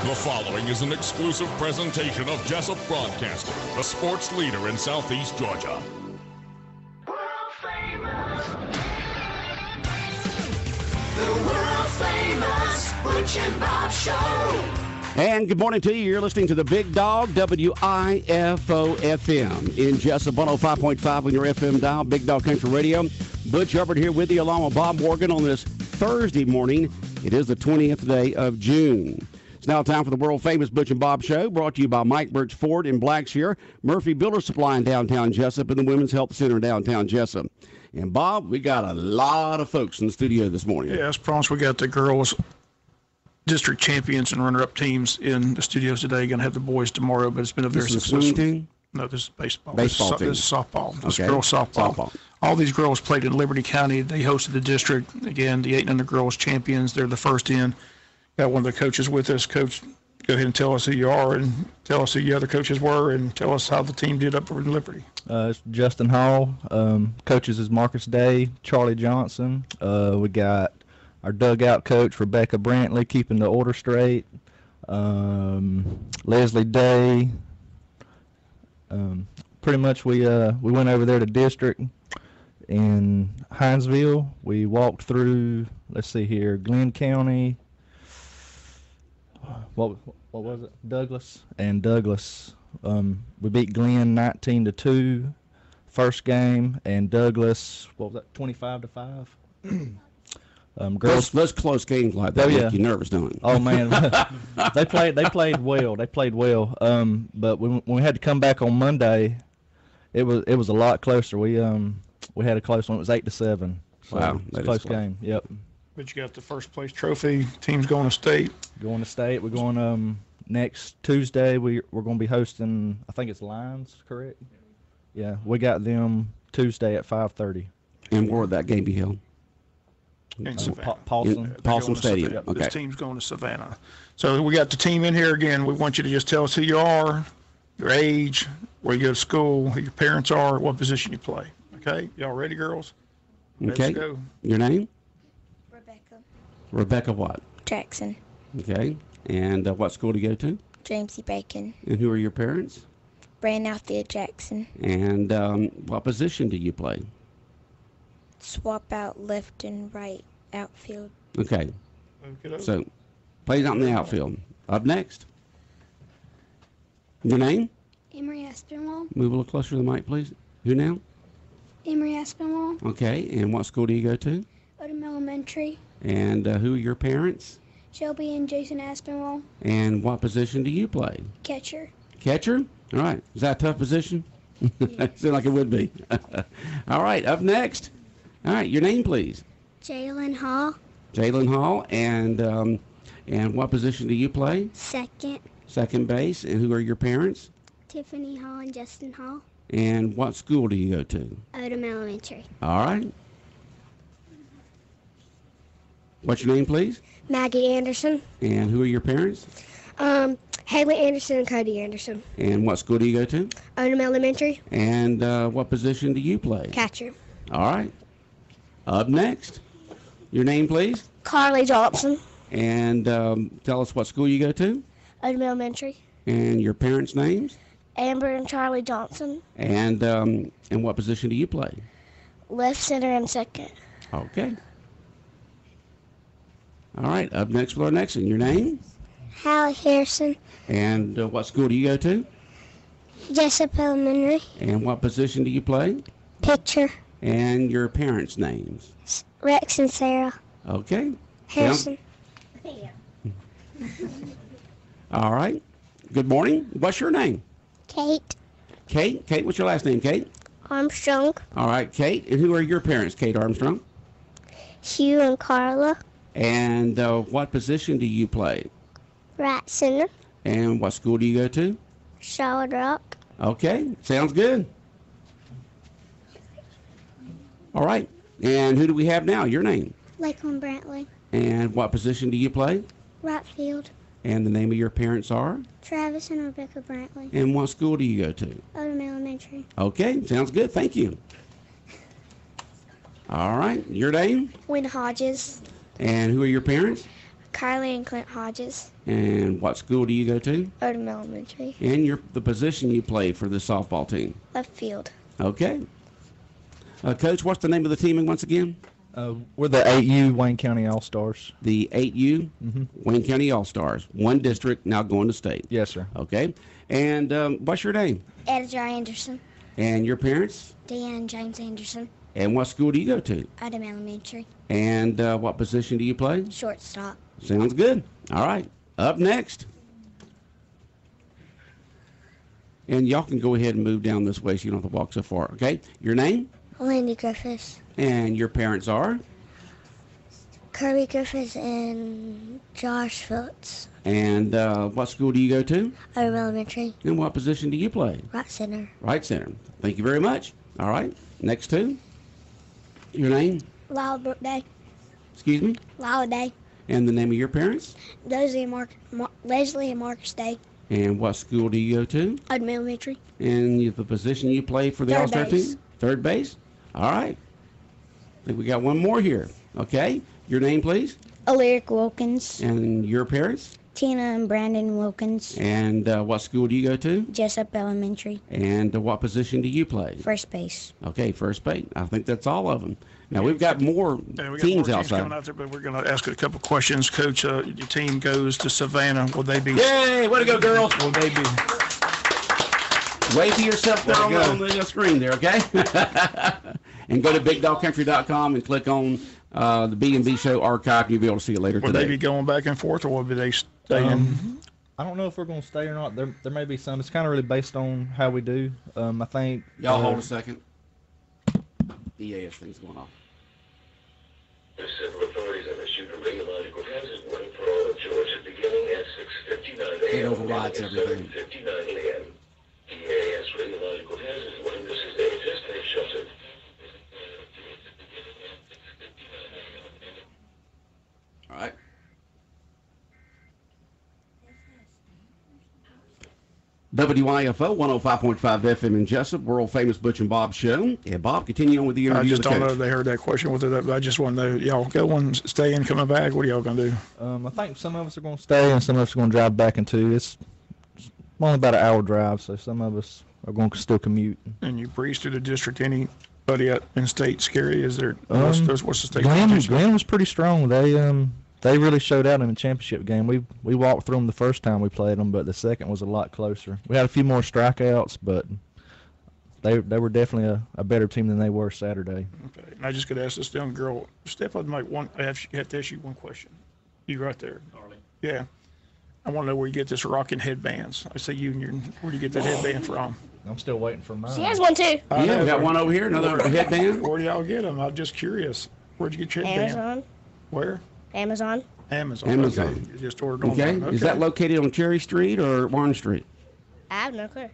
The following is an exclusive presentation of Jesup Broadcasting, the sports leader in Southeast Georgia. World famous. The world famous Butch and Bob Show. And good morning to you. You're listening to the Big Dog, WIFO FM in Jesup 105.5 on your FM dial, Big Dog Country Radio. Butch Hubbard here with you along with Bob Morgan on this Thursday morning. It is the 20th day of June. It's now time for the world-famous Butch and Bob Show, brought to you by Mike Birch Ford in Blackshear, Murphy Builder Supply in downtown Jesup, and the Women's Health Center in downtown Jesup. And, Bob, we got a lot of folks in the studio this morning. Yeah, as promised, we got the girls' district champions and runner-up teams in the studios today. Going to have the boys tomorrow, but it's been a very successful team? No, this is baseball. Baseball team. This is softball. This Okay. is girls' softball. All these girls played in Liberty County. They hosted the district. Again, the 8 and under girls champions. They're the first in. Got one of the coaches with us. Coach, go ahead and tell us who you are and tell us who the other coaches were and tell us how the team did up in Liberty. It's Justin Hall. Coaches is Marcus Day, Charlie Johnson. We got our dugout coach, Rebecca Brantley, keeping the order straight. Leslie Day. Pretty much we went over there to district in Hinesville. We walked through, let's see here, Glenn County. What was it? Douglas. We beat Glenn 19-2 first game, and Douglas, what was that, 25-5? Girls, those close games like that make you nervous, don't it? Oh man, they played well. But when we had to come back on Monday, it was a lot closer. We had a close one. It was 8-7. So Wow, it was a close game. Yep. But you got the first place trophy. Team's going to state. Going to state. We're going next Tuesday. We're going to be hosting. I think it's Lions, correct? Yeah, we got them Tuesday at 5:30. And where would that game be held? In Savannah. Paulson Stadium. Yep, Okay. This team's going to Savannah. So we got the team in here again. We want you to just tell us who you are, your age, where you go to school, who your parents are, what position you play. Okay? Y'all ready, girls? Okay. Let's go. Your name? Rebecca Rebecca what? Jackson, Okay. And what school do you go to? James E. Bacon, And who are your parents? Brandon Althea Jackson. And what position do you play? Swap out left and right outfield. Okay. Okay. So, plays out in the outfield. Up next. Your name? Emery Aspinwall. Move a little closer to the mic, please. Who now? Emery Aspinwall. Okay. And what school do you go to? Odom Elementary. And who are your parents? Shelby and Jason Aspinwall. And what position do you play? Catcher. Catcher? All right. Is that a tough position? Seems like it would be. All right. Up next. All right. Your name, please. Jalen Hall. Jalen Hall. And what position do you play? Second. Second base. And who are your parents? Tiffany Hall and Justin Hall. And what school do you go to? Odom Elementary. All right. What's your name, please? Maggie Anderson. And who are your parents? Haley Anderson and Cody Anderson. And what school do you go to? Odom Elementary. And what position do you play? Catcher. All right. Up next. Your name, please? Carly Johnson. And tell us what school you go to? Odom Elementary. And your parents' names? Amber and Charlie Johnson. And what position do you play? Left, center, and second. Okay. All right. Up next with our next one. Your name? Hallie Harrison. And what school do you go to? Jesup Elementary. And what position do you play? Pitcher. And your parents' names? Rex and Sarah. Okay. Harrison. All right. Good morning. What's your name? Kate. Kate? Kate, what's your last name, Kate? Armstrong. All right, Kate. And who are your parents, Kate Armstrong? Hugh and Carla. And what position do you play? Right center. And what school do you go to? Solid Rock. Okay. Sounds good. All right. And who do we have now? Your name. Lakeland Brantley. And what position do you play? Right field. And the name of your parents are? Travis and Rebecca Brantley. And what school do you go to? Odom Elementary. Okay. Sounds good. Thank you. All right. Your name? Wynn Hodges. And who are your parents? Kylie and Clint Hodges. And what school do you go to? Odom Elementary. And the position you play for the softball team? Left field. Okay. Coach, what's the name of the team once again? We're the 8U Wayne County All-Stars. The 8U Wayne County All-Stars. One district, now going to state. Yes, sir. Okay. And what's your name? Edgar Anderson. And your parents? Deanna James Anderson. And what school do you go to? Odom Elementary. And what position do you play? Shortstop. Sounds good. All right. Up next. And y'all can go ahead and move down this way so you don't have to walk so far. Okay? Your name? Landy Griffiths. And your parents are? Kirby Griffiths and Josh Phillips. And what school do you go to? Odom Elementary. And what position do you play? Right center. Right center. Thank you very much. All right. Next two. Your name? Lyle Brook Day. Excuse me? Lyle Day. And the name of your parents? Leslie and Marcus Day. And what school do you go to? Odom Elementary. And the position you play for the Third All-Star base. team? Third base? All right. I think we got one more here. Okay. Your name, please? Alaric Wilkins. And your parents? Tina and Brandon Wilkins. And what school do you go to? Jesup Elementary. And what position do you play? First base. Okay, first base. I think that's all of them. Now, we've got more teams outside. Coming out there, but we're going to ask a couple questions. Coach, your team goes to Savannah. Will they be? Yay! Way to go, girls. Will they be? Wave to yourself there on the screen there, okay? And go to BigDogCountry.com and click on the B&B Show archive, and you'll be able to see it later Will today. they be going back and forth, or will they stay in? I don't know if we're going to stay or not. There may be some. It's kind of really based on how we do. I think. Y'all hold a second. EAS thing's going on. Civil authorities have issued a radiological hazard warning for all of Georgia beginning at 6:59 a.m. It overrides everything. 7:59 a.m. EAS radiological hazard warning. This is Dave. Just stay sheltered. All right. WIFO 105.5 FM in Jesup, world famous Butch and Bob Show. Yeah, Bob, continue on with the I interview. just don't know if they heard that question with it. I just want to know, y'all going, staying, coming back? What are y'all going to do? I think some of us are going to stay and some of us are going to drive back into. It's only about an hour drive, so some of us are going to still commute. And you breezed through the district. Anybody out in state scary? Is there? What's the state? Glenn was pretty strong. They really showed out in the championship game. We walked through them the first time we played them, but the second was a lot closer. We had a few more strikeouts, but they were definitely a better team than they were Saturday. Okay. And I just could ask this young girl, step up, Mike. I have to ask you one question. You right there. Harley. Yeah. I want to know where you get this rocking headbands. I say you and where do you get that headband from? I'm still waiting for mine. She has one too. Yeah, we got one over here, another headband. Where do y'all get them? I'm just curious. Where'd you get your headband? Amazon. Where? Amazon. Amazon. Okay. You just ordered online. Okay. Is that located on Cherry Street or Warren Street? I have no clue.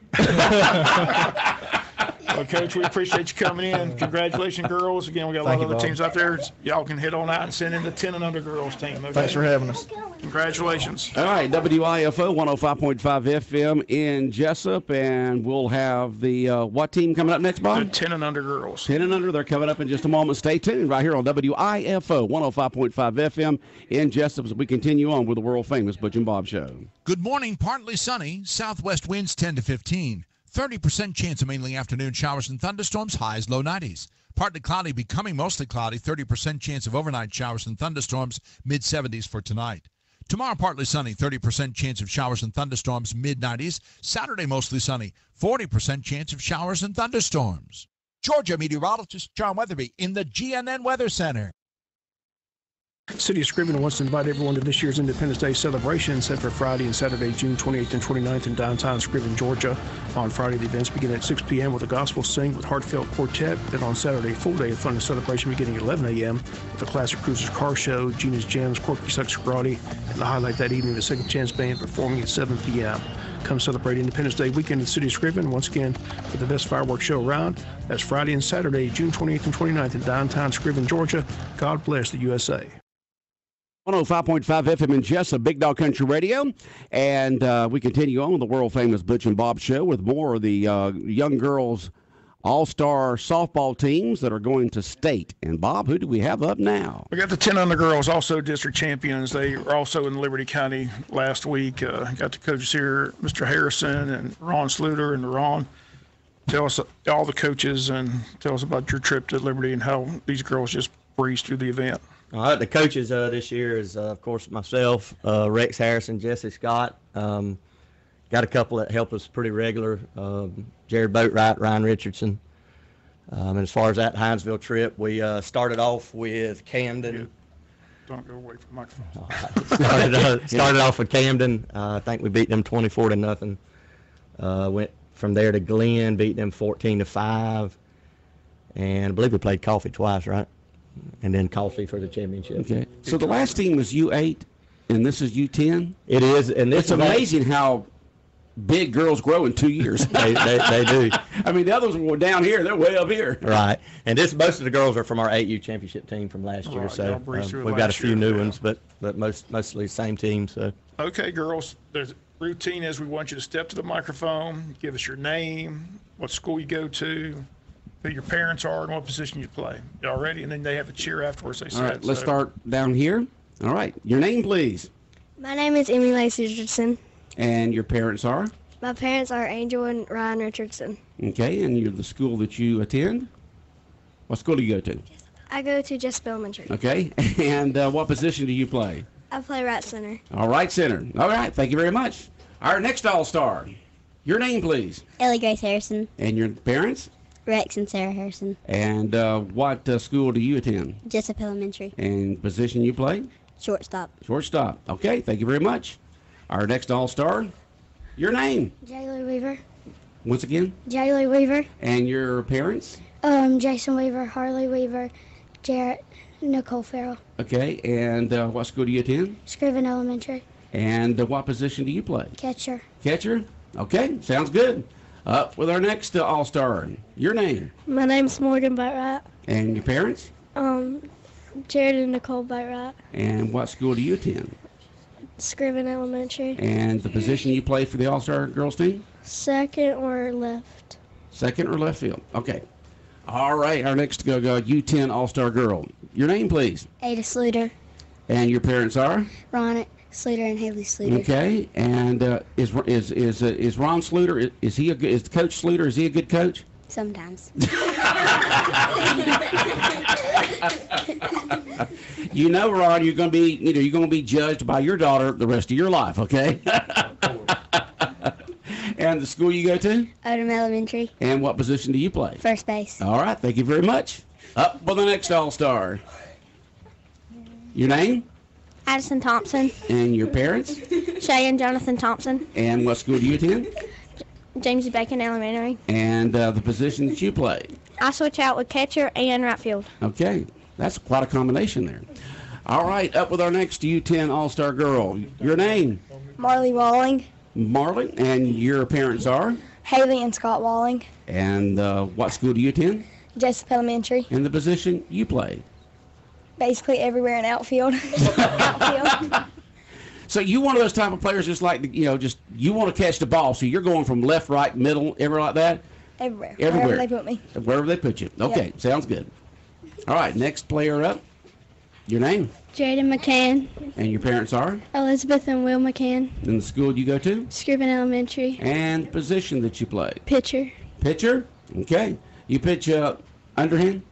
Well, Coach, we appreciate you coming in. Congratulations, girls. Again, we got a lot Thank of you, other Bob. teams out there. Y'all can head on out and send in the 10 and under girls team. Okay? Thanks for having us. Congratulations. All right, WIFO 105.5 FM in Jesup, and we'll have the what team coming up next, The Bob? 10 and under girls. 10 and under, they're coming up in just a moment. Stay tuned right here on WIFO 105.5 FM in Jesup as we continue on with the world-famous Butch and Bob Show. Good morning. Partly sunny. Southwest winds 10 to 15. 30% chance of mainly afternoon showers and thunderstorms. Highs low 90s. Partly cloudy, becoming mostly cloudy. 30% chance of overnight showers and thunderstorms. Mid 70s for tonight. Tomorrow partly sunny. 30% chance of showers and thunderstorms. Mid 90s. Saturday mostly sunny. 40% chance of showers and thunderstorms. Georgia meteorologist John Weatherby in the GNN Weather Center. City of Scrivener wants to invite everyone to this year's Independence Day celebration set for Friday and Saturday, June 28th and 29th in downtown Scrivener, Georgia. On Friday, the events begin at 6 p.m. with a gospel sing with heartfelt quartet. Then on Saturday, full day of fun and celebration beginning at 11 a.m. with the Classic Cruisers Car Show, Gina's Gems, Quirky Sucks Karate, and the highlight that evening, the Second Chance Band performing at 7 p.m. Come celebrate Independence Day weekend in the City of Scrivener once again for the best fireworks show around. That's Friday and Saturday, June 28th and 29th in downtown Scrivener, Georgia. God bless the USA. 105.5 FM in Jesup, Big Dog Country Radio. And we continue on with the world-famous Butch and Bob Show with more of the young girls all-star softball teams that are going to state. And, Bob, who do we have up now? We got the 10 under girls, also district champions. They were also in Liberty County last week. Got the coaches here, Mr. Harrison and Ron Sluter. And Ron, tell us, all the coaches, and tell us about your trip to Liberty and how these girls just breezed through the event. All right, the coaches this year is, of course, myself, Rex Harrison, Jesse Scott. Got a couple that help us pretty regular, Jared Boatwright, Ryan Richardson. And as far as that Hinesville trip, we started off with Camden. Don't go away from the microphone. Started off with Camden. I think we beat them 24-0. Went from there to Glenn, beat them 14-5. And I believe we played Coffee twice, right? And then Coffee for the championship. Okay. So the last team was U8, and this is U10? It is. And it's amazing how big girls grow in 2 years. they do. I mean, the others were down here. They're way up here. Right. And most of the girls are from our 8U championship team from last year. So we've got a few new ones, but mostly the same team. So. Okay, girls, the routine is we want you to step to the microphone, give us your name, what school you go to, who your parents are, and what position you play. Y'all ready? And then they have a cheer afterwards, they said. All right, let's start down here. All right. Your name, please. My name is Emily Lacey Richardson. And your parents are? My parents are Angel and Ryan Richardson. Okay, and you're the school that you attend? What school do you go to? I go to Jesup Elementary. Okay, and what position do you play? I play right center. All right, center. All right, thank you very much. Our next All-Star. Your name, please. Ellie Grace Harrison. And your parents? Rex and Sarah Harrison. And what school do you attend? Jesup Elementary. And position you play? Shortstop. Shortstop. Okay, thank you very much. Our next All-Star. Your name? Jaylee Weaver. Once again? Jaylee Weaver. And your parents? Jason Weaver, Harley Weaver, Jarrett, Nicole Farrell. Okay, and what school do you attend? Scriven Elementary. And what position do you play? Catcher. Catcher? Okay, sounds good. Up with our next All-Star. Your name? My name's Morgan Boatwright. And your parents? Jared and Nicole Boatwright. And what school do you attend? Scriven Elementary. And the position you play for the All-Star girls team? Second or left. Second or left field. Okay. All right, our next U10 All-Star girl. Your name, please? Ada Sluter. And your parents are? Ron Sluter and Haley Sluter. Okay. And is Ron Sluter? Is Coach Sluter? Is he a good coach? Sometimes. You know, Ron, you're going to be judged by your daughter the rest of your life. Okay. And the school you go to? Odom Elementary. And what position do you play? First base. All right, thank you very much. Up for the next All-Star. Your name? Addison Thompson. And your parents? Shay and Jonathan Thompson. And what school do you attend? James Bacon Elementary. And the position that you play? I switch out with catcher and right field. Okay, that's quite a combination there. All right, up with our next U10 All-Star girl. Your name? Marley Walling. Marley, and your parents are? Haley and Scott Walling. And what school do you attend? Jesup Elementary. And the position you play? Basically everywhere in outfield. Outfield. So you one of those type of players just like, you want to catch the ball, so you're going from left, right, middle, everywhere like that? Everywhere. Everywhere. Wherever they put me. Wherever they put you. Okay, Yep. Sounds good. All right, next player up. Your name? Jaden McCann. And your parents are? Elizabeth and Will McCann. And the school you go to? Scriven Elementary. And the position that you play? Pitcher. Pitcher? Okay. You pitch underhand?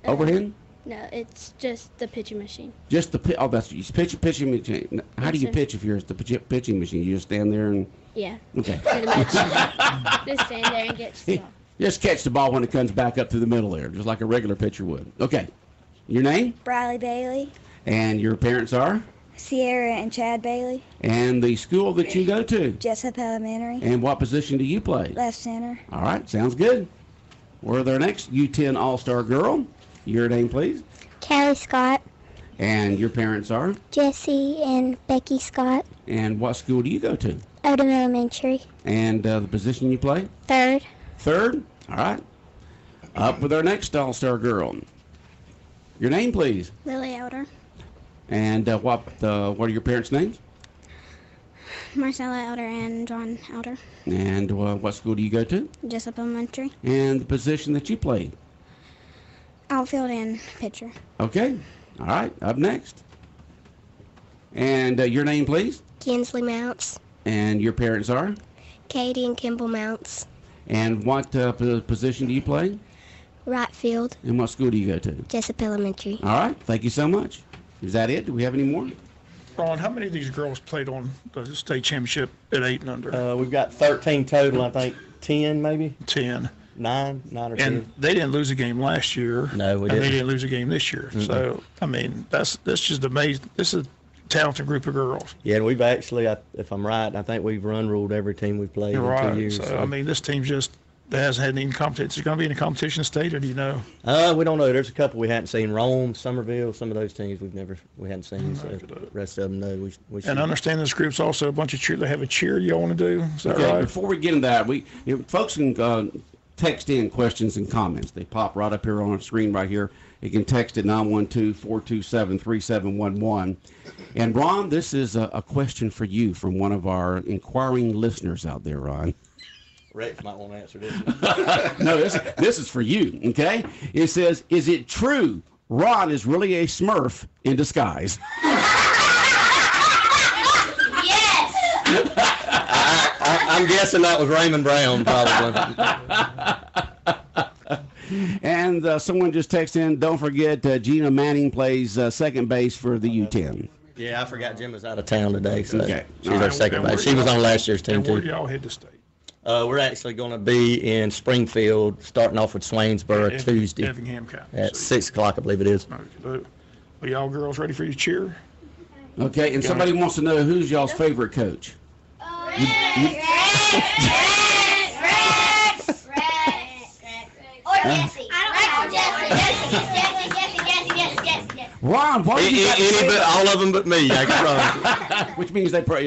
Overhand? No, it's just the pitching machine. Just the that's you pitching machine. How do you pitch if you're the pitching machine? You just stand there and Yeah. Okay. Pretty much. Just stand there and get the ball. Just catch the ball when it comes back up through the middle there, just like a regular pitcher would. Okay. Your name? Briley Bailey. And your parents are? Sierra and Chad Bailey. And the school that you go to? Jesup Elementary. And what position do you play? Left center. All right, sounds good. We're their next U10 All-Star girl. Your name, please? Callie Scott. And your parents are? Jesse and Becky Scott. And what school do you go to? Odom Elementary. And the position you play? Third. Third? All right. Up with our next All-Star girl. Your name, please? Lily Elder. And what are your parents' names? Marcella Elder and John Elder. And what school do you go to? Jesup Elementary. And the position that you played? Outfield and pitcher. Okay. All right. Up next. And your name, please? Kinsley Mounts. And your parents are? Katie and Kimball Mounts. And what position do you play? Right field. And what school do you go to? Jesup Elementary. All right. Thank you so much. Is that it? Do we have any more? Ron, how many of these girls played on the state championship at 8 and under? We've got 13 total, I think. 10 maybe? 10. 9 or 10. And they didn't lose a game last year. No, we and didn't. they didn't lose a game this year. Mm-mm. So, I mean, that's just amazing. This is a talented group of girls. Yeah, and we've actually, if I'm right, I think we've run-ruled every team we've played in 2 years. So, I mean, this team just hasn't had any competition. Is it going to be in a competition state, or do you know? We don't know. There's a couple we hadn't seen. Rome, Somerville, some of those teams we hadn't seen. So the rest of them, no. We And understand this group's also a bunch of cheer. They have a cheer you want to do. Is that Okay, right? before we get into that, folks can text in questions and comments. They pop right up here on our screen right here. You can text at 912-427-3711. And Ron, this is a question for you from one of our inquiring listeners out there, Ron. Rex might want to answer this. No, this is for you, okay? It says, is it true Ron is really a Smurf in disguise? Yes! I'm guessing that was Raymond Brown, probably. And someone just texted in, don't forget Gina Manning plays second base for the U10. Yeah, I forgot Jim was out of town today, so Okay. she's our second base. She was on last year's team, And where too. do y'all head to state? We're actually going to be in Springfield, starting off with Swainsboro Tuesday Effingham County. at 6 o'clock, I believe it is. Are y'all girls ready for your cheer? Okay, and somebody wants to know who's y'all's favorite coach? Ron, why do you got to say But that? all of them but me, I can Which means they pray.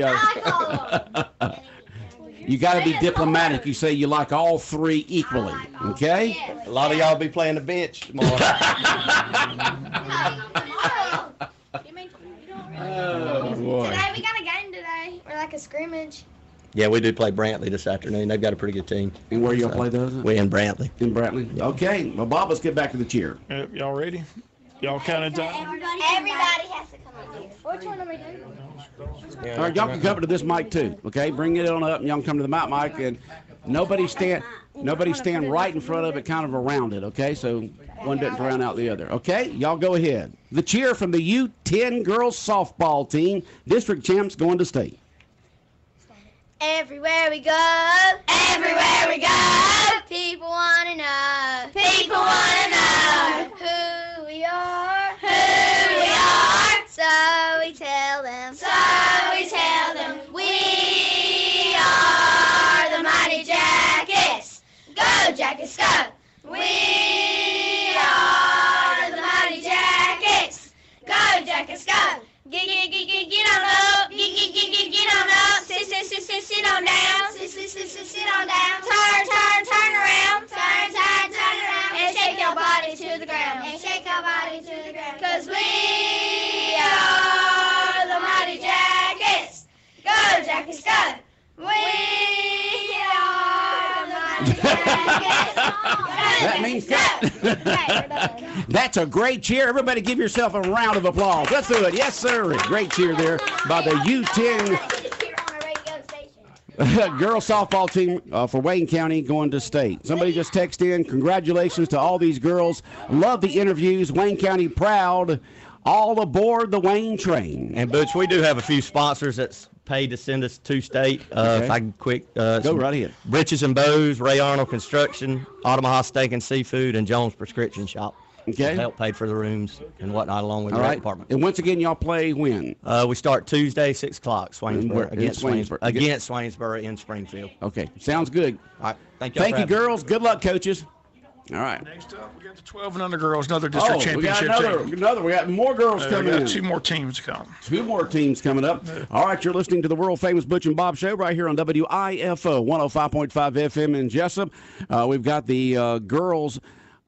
You got to be diplomatic. You say you like all three equally, okay? A lot of y'all be playing the bench tomorrow. Oh, boy. Today we got a game today. We're like a scrimmage. Yeah, we do play Brantley this afternoon. They've got a pretty good team. And where y'all play those? We in Brantley. In Brantley. Okay. Well, Bob, let's get back to the cheer. Y'all ready? Y'all counted down? Everybody has to come up here. Which one are we doing? All right, y'all can come to this mic too. Okay, bring it on up, and y'all can come to the mic, and nobody stand right in front of it, kind of around it. Okay, so one doesn't drown out the other. Okay, y'all go ahead. The cheer from the U10 girls softball team, district champs going to state. Everywhere we go, people want to know, who we are, so we tell them, we are the Mighty Jackets, go Jackets go, we are the Mighty Jackets, go Jackets go, get on up, get on up, sit on down, sit on down, turn around, and shake your body to the ground, cause we are the Mighty Jackets, go Jackets go, we are the Mighty Jackets, That means cut. That's a great cheer. Everybody give yourself a round of applause. Let's do it. Yes, sir. Great cheer there by the U10 girls softball team for Wayne County going to state. Somebody just texted in, congratulations to all these girls. Love the interviews. Wayne County proud. All aboard the Wayne train. And Butch, we do have a few sponsors that's paid to send us to state. Okay. If I can quick. Go right ahead. Britches and Bows, Ray Arnold Construction, Omaha Steak and Seafood, and Jones Prescription Shop. Okay. Help pay for the rooms and whatnot along with the All rec right. department. And once again, y'all play when? We start Tuesday, 6 o'clock, Swainsboro, against Swainsboro. Swainsboro in Springfield. Okay. Sounds good. All right. Thank you. Thank you, girls. Good luck, coaches. All right. Next up, we got the 12 and under girls, another district championship we got more girls team. coming We got in. 2 more teams to come. 2 more teams coming up. All right, you're listening to the world-famous Butch and Bob Show right here on WIFO 105.5 FM in Jesup. We've got the girls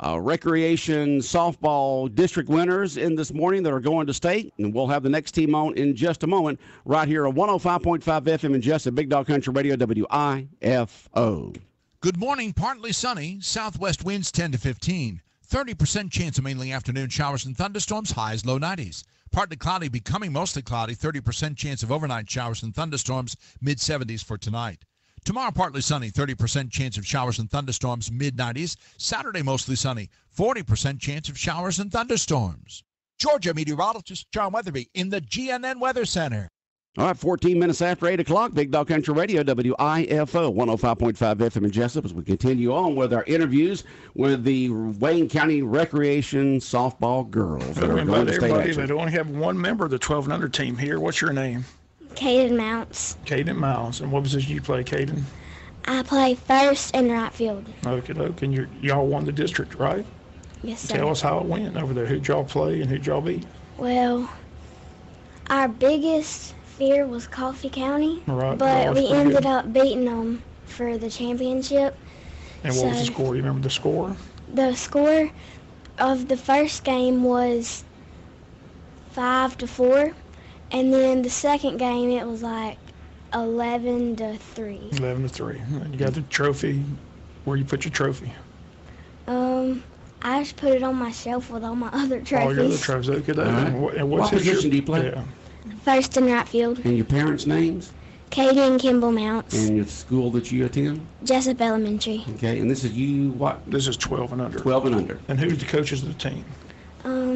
recreation softball district winners in this morning that are going to state, and we'll have the next team on in just a moment right here on 105.5 FM in Jesup, Big Dog Country Radio, WIFO. Good morning. Partly sunny. Southwest winds 10 to 15. 30% chance of mainly afternoon showers and thunderstorms. Highs low 90s. Partly cloudy, becoming mostly cloudy. 30% chance of overnight showers and thunderstorms. Mid 70s for tonight. Tomorrow, partly sunny, 30% chance of showers and thunderstorms, mid-90s. Saturday, mostly sunny, 40% chance of showers and thunderstorms. Georgia meteorologist John Weatherby in the GNN Weather Center. All right, 14 minutes after 8 o'clock, Big Dog Country Radio, WIFO, 105.5 FM in Jesup, as we continue on with our interviews with the Wayne County Recreation Softball girls. That are going to state action. They only have one member of the 12 and under team here. What's your name? Caden Mounts. Caden Mounts. And what position do you play, Caden? I play first and right field. Okay, okay. And y'all won the district, right? Yes, sir. Tell us how it went over there. Who'd y'all play and who'd y'all beat? Well, our biggest fear was Coffee County, right, but we ended up beating them for the championship. And what was the score? Do you remember the score? The score of the first game was 5-4. And then the second game, it was like 11-3. 11-3. You got the trophy. Where you put your trophy? I just put it on my shelf with all my other trophies. All your other trophies. Okay. Right. And what position do you play? Yeah. First and right field. And your parents' names? Katie and Kimball Mounts. And your school that you attend? Jesup Elementary. Okay. And this is you what? This is 12 and under. 12 and under. And who's the coaches of the team?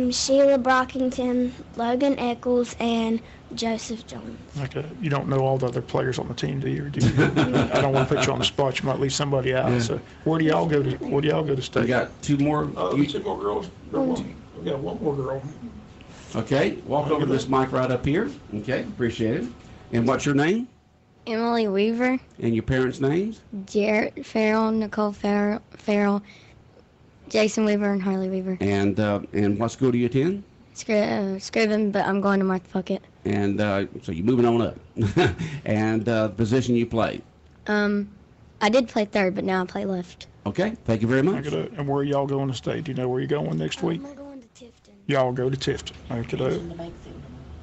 Sheila Brockington, Logan Eccles, and Joseph Jones. Okay. You don't know all the other players on the team, do you? Or do you? I don't want to put you on the spot. You might leave somebody out. Yeah. So where do y'all go to state? We got two more. Two more girls. We got one more girl. Okay. Walk over to this mic right up here. Okay. Appreciate it. And what's your name? Emily Weaver. And your parents' names? Jarrett Farrell, Nicole Farrell, Jason Weaver, and Harley Weaver. And what school do you attend? Scriven, but I'm going to Martha Puckett. And so you're moving on up. And the position you play? I did play third, but now I play left. Okay. Thank you very much. And where are y'all going to state? Do you know where you're going next week? I'm going to Tifton. Y'all go to Tifton.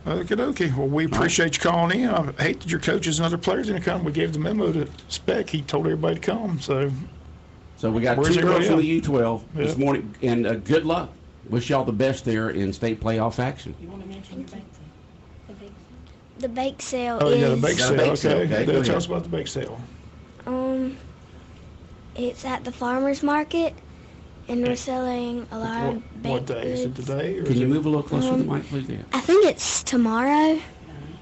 Okay. Well, we appreciate you calling in. I hate that your coaches and other players didn't come. We gave the memo to Speck. He told everybody to come. So we got two girls from the U12 this morning, and good luck. Wish y'all the best there in state playoff action. You want to mention the bake sale? Oh, is... yeah, the bake sale. Okay. Tell us about the bake sale. It's at the farmer's market, and we're selling a lot of baked goods. What day? Is it today? Can you move a little closer to the mic, please? I think it's tomorrow.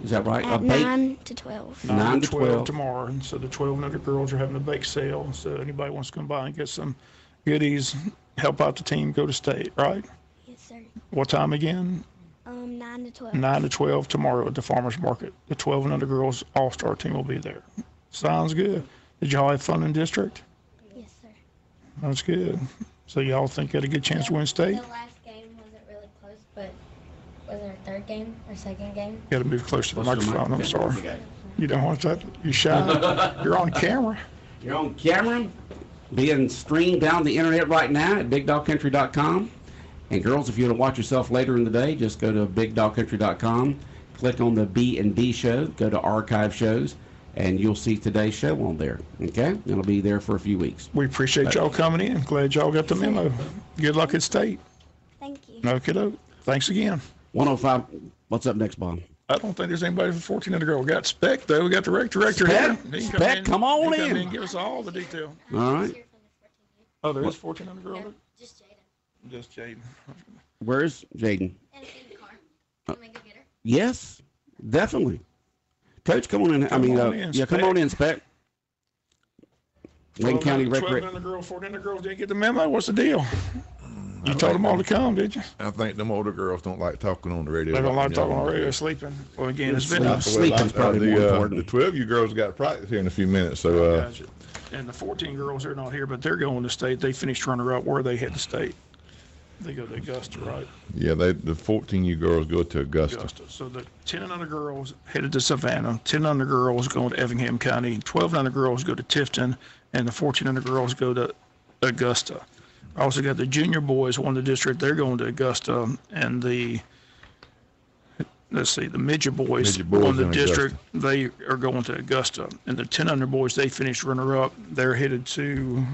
Is that right? At 9 to 12. 9 to 12 tomorrow. And so the 12 and under girls are having a bake sale. So anybody wants to come by and get some goodies, help out the team, go to state, right? Yes, sir. What time again? 9 to 12. 9 to 12 tomorrow at the farmer's market. The 12 and under girls all-star team will be there. Sounds good. Did y'all have fun in district? Yes, sir. That's good. So y'all think you had a good chance to win state? The last game wasn't really close, but was it our third game or second game? You got to move closer to the microphone. I'm sorry. You don't want that? You shy? You're on camera. You're on camera. Being streamed down the internet right now at BigDogCountry.com. And girls, if you want to watch yourself later in the day, just go to BigDogCountry.com. Click on the B&D show. Go to archive shows. And you'll see today's show on there, okay? It'll be there for a few weeks. We appreciate y'all coming in. Glad y'all got the memo. Good luck at state. Thank you. Okay, thanks again. 105. What's up next, Bob? I don't think there's anybody for 14 under girl. We got Speck, though. We got the rec director here. Speck, come on in. Come in and give us all the detail. All right. Oh, there is 14 under girl? No, just Jaden. Just Jaden. Where's Jaden? In the car. Can we go get her? Yes, definitely. Coach, come on in. Come on in, Speck. Wayne County Recreation. 12 under girls, 14 under girls didn't get the memo. What's the deal? You told them all to come, did you? I think them older girls don't like talking on the radio. They don't like talking on the radio, sleeping. Well, again, it's been sleeping's probably more important. The 12 you girls got practice here in a few minutes, so. Gotcha. And the 14 girls, they're not here, but they're going to state. They finished runner-up. Where they head to state? They go to Augusta, right? Yeah, the 14 you girls go to Augusta. So the 10 and under girls headed to Savannah. 10 under girls going to Effingham County. 12 and under girls go to Tifton, and the 14 under girls go to Augusta. Also got the junior boys won the district. They're going to Augusta, and the midget boys won the district. They are going to Augusta, and the 10 under boys, they finished runner-up. They're headed to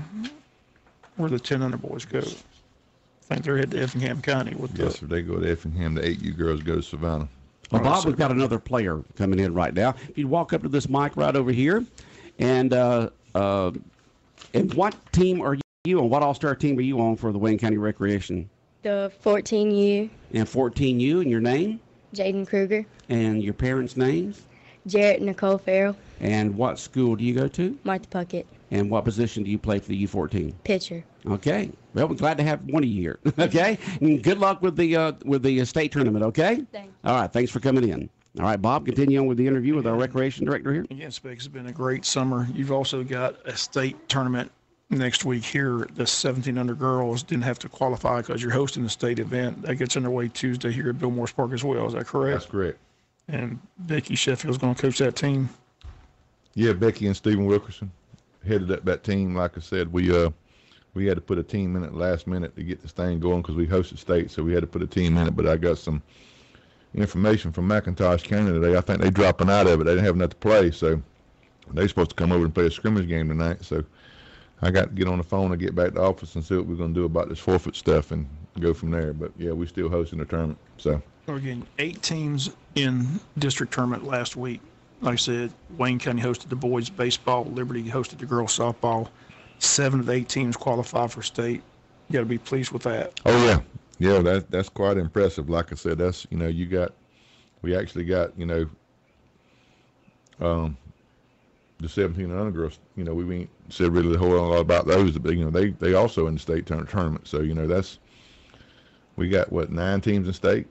where the 10 under boys go. I think they're headed to Effingham County. Yes, sir. They go to Effingham. The 8U girls go to Savannah. Well, Bob, we've got another player coming in right now. If you'd walk up to this mic right over here, and what team are you on? What all-star team are you on for the Wayne County Recreation? The 14U. And 14U, and your name? Jaden Kruger. And your parents' names? Jarrett Nicole Farrell. And what school do you go to? Martha Puckett. And what position do you play for the U14? Pitcher. Okay. Well, we're glad to have one of you here. Okay. And good luck with the state tournament. Okay. Thanks. All right. Thanks for coming in. All right, Bob. Continue on with the interview with our recreation director here. Again, Specs, it's been a great summer. You've also got a state tournament next week here. The 17 under girls didn't have to qualify because you're hosting the state event. That gets underway Tuesday here at Bill Morris Park as well. Is that correct? That's correct. And Becky Sheffield's going to coach that team. Yeah, Becky and Stephen Wilkerson headed up that team. Like I said, we had to put a team in at the last minute to get this thing going because we hosted state, so we had to put a team in it. But I got some information from McIntosh County today. I think they're dropping out of it. They didn't have enough to play, so they're supposed to come over and play a scrimmage game tonight. So I got to get on the phone and get back to the office and see what we're going to do about this forfeit stuff and go from there. But, yeah, we're still hosting the tournament. So again, 8 teams in district tournament last week. Like I said, Wayne County hosted the boys baseball. Liberty hosted the girls softball. 7 of the 8 teams qualified for state. You got to be pleased with that. Oh, yeah. Yeah, that's quite impressive. Like I said, that's, we actually got, the 17 and under girls, we ain't said really a whole lot about those, but, they also in the state tournament. So, we got, 9 teams in state?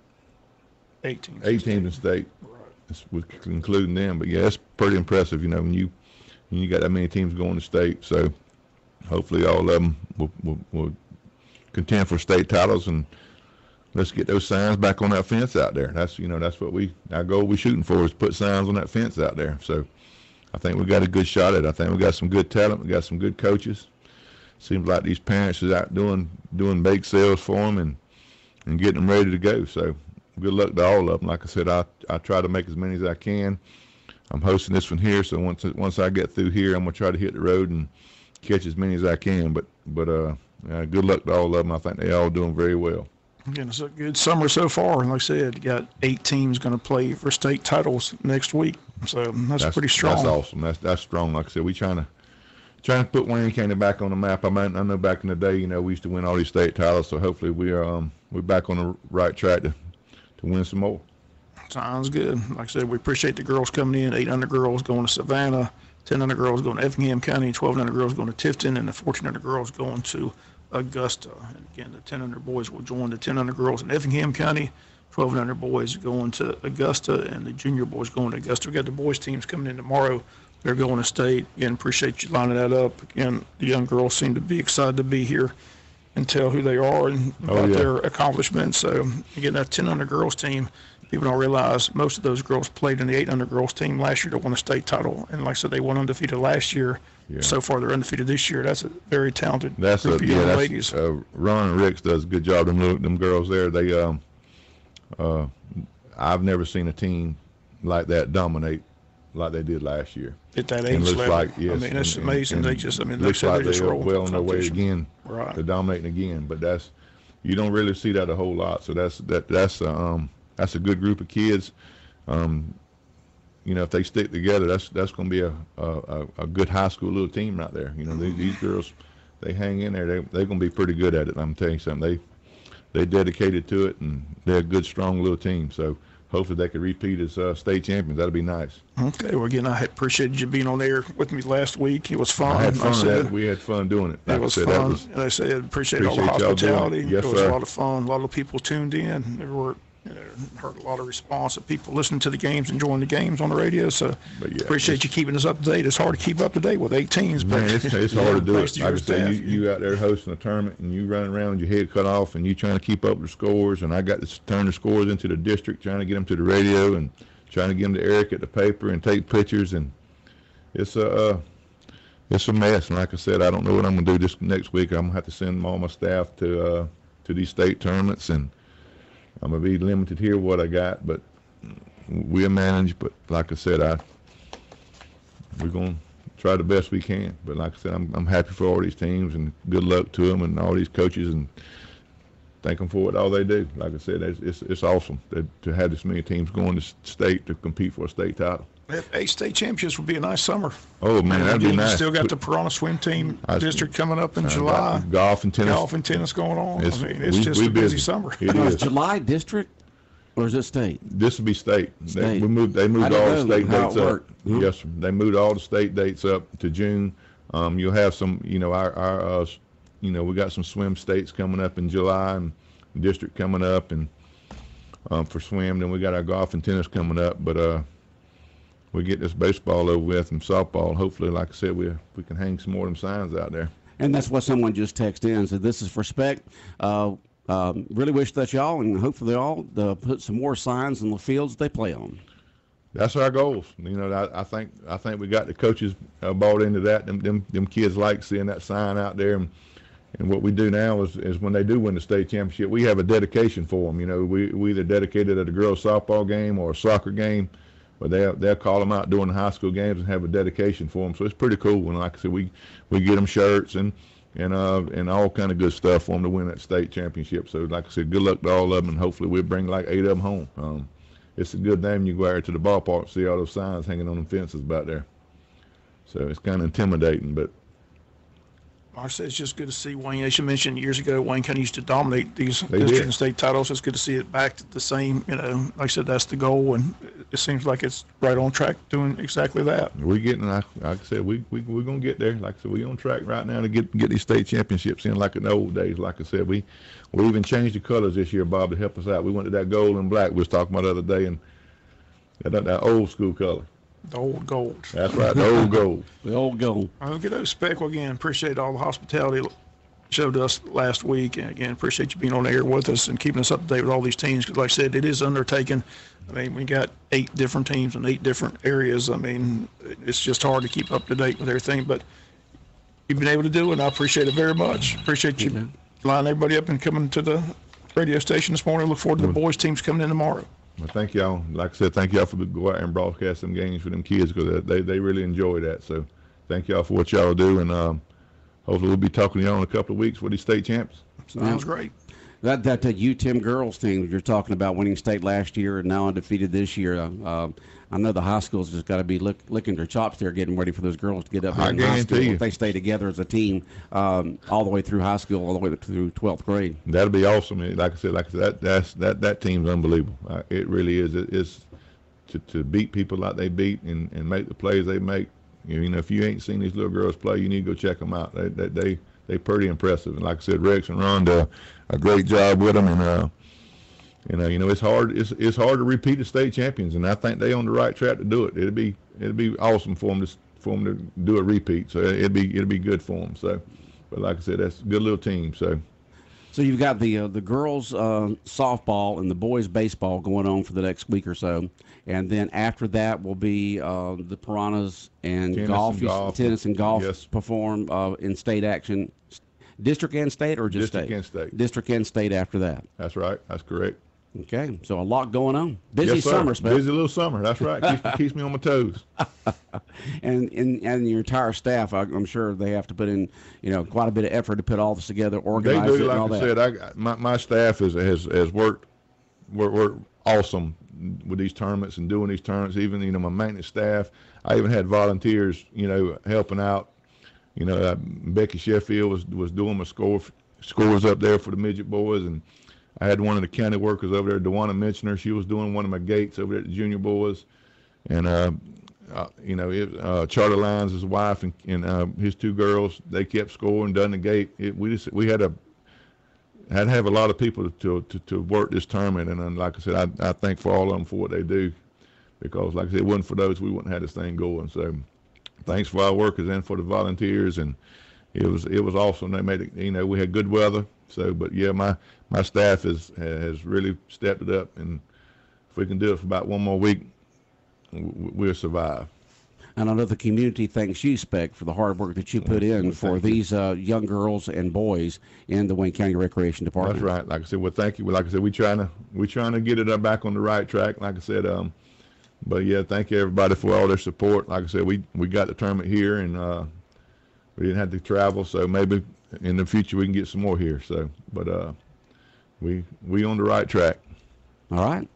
8 teams. 8 teams in state. Right. Including them. But, yeah, that's pretty impressive, when you got that many teams going to state. So, hopefully all of them will contend for state titles, and let's get those signs back on that fence out there. That's that's what our goal we're shooting for is put signs on that fence out there. So I think we got a good shot at it. I think we got some good talent. We got some good coaches. Seems like these parents is out doing bake sales for them and getting them ready to go. So good luck to all of them. Like I said, I try to make as many as I can. I'm hosting this one here, so once I get through here, I'm gonna try to hit the road and catch as many as I can. But good luck to all of them. I think they're all doing very well. Again, it's a good summer so far. And like I said, you got 8 teams going to play for state titles next week. So that's pretty strong. That's awesome. That's strong. Like I said, we trying to put Wayne County back on the map. I know back in the day, we used to win all these state titles. So hopefully we're back on the right track to win some more. Sounds good. Like I said, we appreciate the girls coming in. 8 under girls going to Savannah. 10 under girls going to Effingham County, 12 under girls going to Tifton, and the 14 under girls going to Augusta. And again, the 10 under boys will join the 10 under girls in Effingham County, 12 under boys going to Augusta, and the junior boys going to Augusta. We got the boys teams coming in tomorrow. They're going to state. Again, appreciate you lining that up. Again, the young girls seem to be excited to be here and tell who they are and about their accomplishments. So again, that 10 under girls team, people don't realize most of those girls played in the 8 under girls team last year to win the state title. And like I said, they won undefeated last year. Yeah. So far, they're undefeated this year. That's a very talented group of young ladies. Ron and Ricks does a good job. Them girls there. They, I've never seen a team like that dominate like they did last year. At that age level. Like, yes, I mean, that's amazing. They just, looks like they are well on their way again to dominating again. But you don't really see that a whole lot. So that's a good group of kids. If they stick together, that's going to be a good high school little team right there. These girls, they hang in there. They're going to be pretty good at it. I'm telling you something. They dedicated to it, and they're a good, strong little team. So hopefully they can repeat as state champions. That'll be nice. Okay. Well, again, I appreciated you being on there with me last week. It was fun. I had fun. We had fun doing it. It was fun. And I said, appreciate all the hospitality. Yes, it was a lot of fun. A lot of people tuned in. There were heard a lot of response of people listening to the games, enjoying the games on the radio. So appreciate you keeping us up to date. It's hard to keep up to date with 8 teams. Man, it's hard to do it. Like I say, you out there hosting a tournament and you running around with your head cut off and you trying to keep up with the scores. And I got to turn the scores into the district, trying to get them to the radio and trying to get them to Eric at the paper and take pictures. And it's It's a mess, and like I said, I don't know what I'm going to do this next week. I'm going to have to send all my staff to these state tournaments, and I'm going to be limited here what I got, but we'll manage. But like I said, we're going to try the best we can. But like I said, I'm happy for all these teams, and good luck to them and all these coaches, and thank them for what all they do. Like I said, it's awesome to have this many teams going to state to compete for a state title. 8 state championships would be a nice summer. Oh man, that'd be nice. You still got the Piranha swim team district coming up in July. Golf and tennis. Golf and tennis going on. It's just a busy summer. It is. July district, or is it state? This will be state. They moved all the state dates up. Yes, sir. They moved all the state dates up to June. You'll have some, our we got some swim states coming up in July, and district coming up, and for swim. Then we got our golf and tennis coming up, but we get this baseball over with and softball. Hopefully, like I said, we can hang some more of them signs out there. And that's what someone just texted in. Said, this is for spec. Really wish that y'all, and hopefully all, put some more signs in the fields they play on. That's our goals. I think we got the coaches bought into that. Them kids like seeing that sign out there. And what we do now is when they do win the state championship, we have a dedication for them. We either dedicated at a girls softball game or a soccer game, but they'll call them out during the high school games and have a dedication for them. So it's pretty cool. And like I said, we get them shirts and all kind of good stuff for them to win that state championship. So like I said, good luck to all of them, and hopefully we'll bring like 8 of them home. It's a good name. You go out there to the ballpark and see all those signs hanging on them fences back there. So it's kind of intimidating, but. I said it's just good to see Wayne. As you mentioned years ago, Wayne kind of used to dominate these They district did. and state titles. It's good to see it back to the same. Like I said, that's the goal, and it seems like it's right on track doing exactly that. We're getting, like I said, we're gonna get there. Like I said, we're on track right now to get these state championships in like in the old days. Like I said, we even changed the colors this year, Bob, to help us out. We went to that gold and black we was talking about the other day, and that old school color. The old gold. That's right, the old gold. The old gold. I'll get those Speckle again. Appreciate all the hospitality showed us last week, and again, appreciate you being on the air with us and keeping us up to date with all these teams. Because, like I said, it is undertaken. I mean, we got 8 different teams in 8 different areas. I mean, it's just hard to keep up to date with everything, but you've been able to do it, and I appreciate it very much. Appreciate you lining everybody up and coming to the radio station this morning. Look forward to the boys' teams coming in tomorrow. Well, thank y'all. Like I said, thank y'all for go out and broadcast some games for them kids, because they really enjoy that. So thank y'all for what y'all do, and hopefully we'll be talking to y'all in a couple of weeks for these state champs. Sounds great. That UTEM girls team you're talking about, winning state last year and now undefeated this year. I know the high schools just got to be licking their chops there, getting ready for those girls to get up there in high school. If they stay together as a team all the way through high school, all the way through 12th grade. That'll be awesome. Like I said, that team's unbelievable. It really is. It's to beat people like they beat and make the plays they make. If you ain't seen these little girls play, you need to go check them out. They pretty impressive. And like I said, Rex and Ron do a great job with them. And it's hard. It's hard to repeat the state champions, and I think they on the right track to do it. It'd be awesome for them to do a repeat. So it'd be good for them. So, but like I said, that's a good little team. So you've got the girls softball and the boys baseball going on for the next week or so, and then after that will be the Piranhas and tennis and golf perform in state action. District and state, or just District state? And state. District and state after that. That's right. That's correct. Okay, so a lot going on. Busy summer, Spec. Busy little summer. That's right. Keeps me on my toes. and your entire staff, I'm sure they have to put in, quite a bit of effort to put all this together, organize they do, it, and all like that. I said, my staff has worked awesome with these tournaments and doing these tournaments. Even my maintenance staff. I even had volunteers, helping out. Becky Sheffield was doing my scores up there for the midget boys, and I had one of the county workers over there, Dewana Mentioner. She was doing one of my gates over there at the junior boys, and Charlie Lyons, his wife, and his 2 girls, they kept scoring, done the gate. We had to have a lot of people to work this tournament, and like I said, I thank for all of them for what they do, because like I said, it wasn't for those, we wouldn't have this thing going. So thanks for our workers and for the volunteers, and it was awesome. They made it. We had good weather. So, but yeah, my staff has really stepped it up, and if we can do it for about one more week, we'll survive. And I know the community thanks you, Speck, for the hard work that you put in for these young girls and boys in the Wayne County Recreation Department. That's right. Like I said, well, thank you. Well, like I said, we're trying to get it back on the right track. Like I said, but yeah, thank you everybody for all their support. Like I said, we got the tournament here, and we didn't have to travel, so maybe in the future we can get some more here. So, but we on the right track. All right.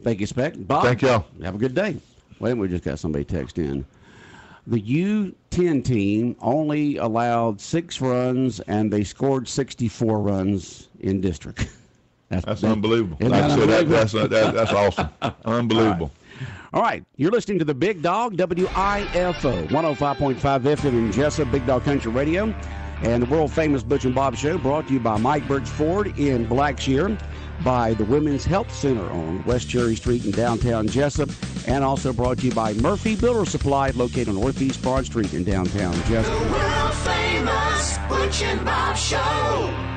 Thank you, Speck. Bob. Thank y'all. Have a good day. Wait, we just got somebody text in. The U10 team only allowed 6 runs, and they scored 64 runs in district. That's unbelievable. Like I said, that's awesome. Unbelievable. All right. You're listening to the Big Dog, WIFO, 105.5 FM in Jesup, Big Dog Country Radio, and the world-famous Butch and Bob Show, brought to you by Mike Birch Ford in Blackshear, by the Women's Health Center on West Cherry Street in downtown Jesup, and also brought to you by Murphy Builder Supply, located on Northeast Broad Street in downtown Jesup. The world-famous Butch and Bob Show.